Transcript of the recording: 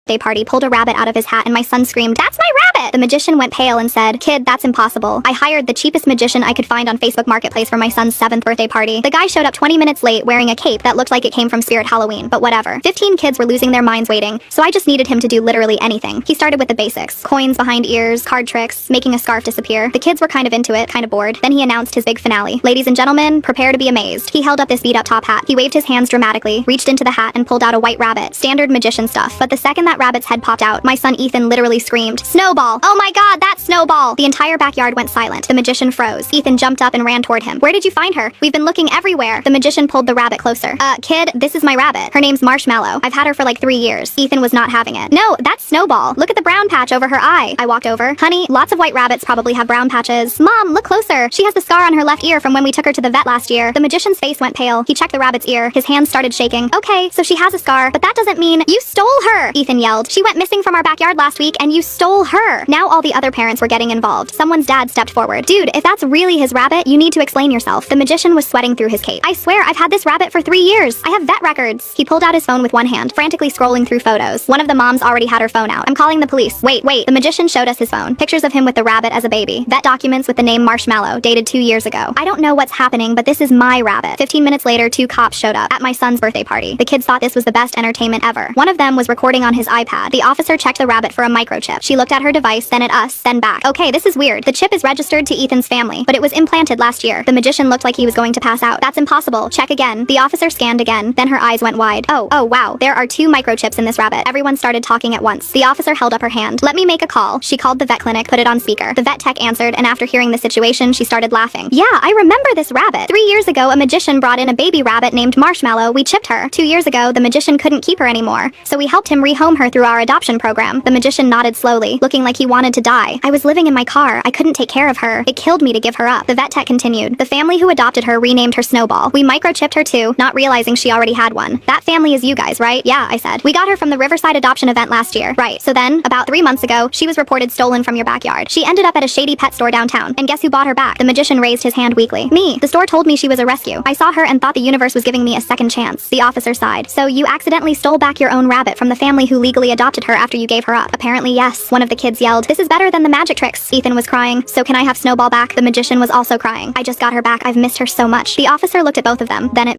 birthday party pulled a rabbit out of his hat and my son screamed, "That's my rabbit!" The magician went pale and said, "Kid, that's impossible. I hired the cheapest magician I could find on Facebook Marketplace for my son's 7th birthday party. The guy showed up 20 minutes late wearing a cape that looked like it came from Spirit Halloween, but whatever. 15 kids were losing their minds waiting, so I just needed him to do literally anything. He started with the basics. Coins behind ears, card tricks, making a scarf disappear. The kids were kind of into it, kind of bored. Then he announced his big finale. Ladies and gentlemen, prepare to be amazed. He held up this beat-up top hat. He waved his hands dramatically, reached into the hat and pulled out a white rabbit. Standard magician stuff. But the second that rabbit's head popped out, my son Ethan literally screamed, "Snowball! Oh my god, that's Snowball!" The entire backyard went silent. The magician froze. Ethan jumped up and ran toward him. "Where did you find her? We've been looking everywhere." The magician pulled the rabbit closer. Kid, this is my rabbit. Her name's Marshmallow. I've had her for like 3 years." Ethan was not having it. "No, that's Snowball. Look at the brown patch over her eye." I walked over. "Honey, lots of white rabbits probably have brown patches." "Mom, look closer. She has the scar on her left ear from when we took her to the vet last year." The magician's face went pale. He checked the rabbit's ear. His hands started shaking. "Okay, so she has a scar, but that doesn't mean—" "You stole her!" Ethan yelled. "She went missing from our backyard last week and you stole her." Now all the other parents were getting involved. Someone's dad stepped forward. "Dude, if that's really his rabbit, you need to explain yourself." The magician was sweating through his cape. "I swear I've had this rabbit for 3 years. I have vet records." He pulled out his phone with one hand, frantically scrolling through photos. One of the moms already had her phone out. "I'm calling the police." Wait. The magician showed us his phone. Pictures of him with the rabbit as a baby. Vet documents with the name Marshmallow, dated 2 years ago. "I don't know what's happening, but this is my rabbit." 15 minutes later, 2 cops showed up at my son's birthday party. The kids thought this was the best entertainment ever. One of them was recording on his iPad. The officer checked the rabbit for a microchip. She looked at her device, then at us, then back. "Okay, this is weird. The chip is registered to Ethan's family, but it was implanted last year." The magician looked like he was going to pass out. "That's impossible. Check again." The officer scanned again, then her eyes went wide. Oh, wow. There are 2 microchips in this rabbit." Everyone started talking at once. The officer held up her hand. "Let me make a call." She called the vet clinic, put it on speaker. The vet tech answered, and after hearing the situation, she started laughing. "Yeah, I remember this rabbit. 3 years ago, a magician brought in a baby rabbit named Marshmallow. We chipped her. 2 years ago, the magician couldn't keep her anymore, so we helped him rehome her through our adoption program." The magician nodded slowly, looking like he wanted to die. "I was living in my car. I couldn't take care of her. It killed me to give her up." The vet tech continued. "The family who adopted her renamed her Snowball. We microchipped her too, not realizing she already had one." "That family is you guys, right?" "Yeah," I said. "We got her from the Riverside adoption event last year." "Right. So then, about 3 months ago, she was reported stolen from your backyard. She ended up at a shady pet store downtown. And guess who bought her back?" The magician raised his hand weakly. "Me. The store told me she was a rescue. I saw her and thought the universe was giving me a second chance." The officer sighed. "So you accidentally stole back your own rabbit from the family who legally adopted her after you gave her up?" "Apparently, yes." One of the kids yelled, "This is better than the magic tricks." Ethan was crying. "So can I have Snowball back?" The magician was also crying. "I just got her back. I've missed her so much." The officer looked at both of them, then at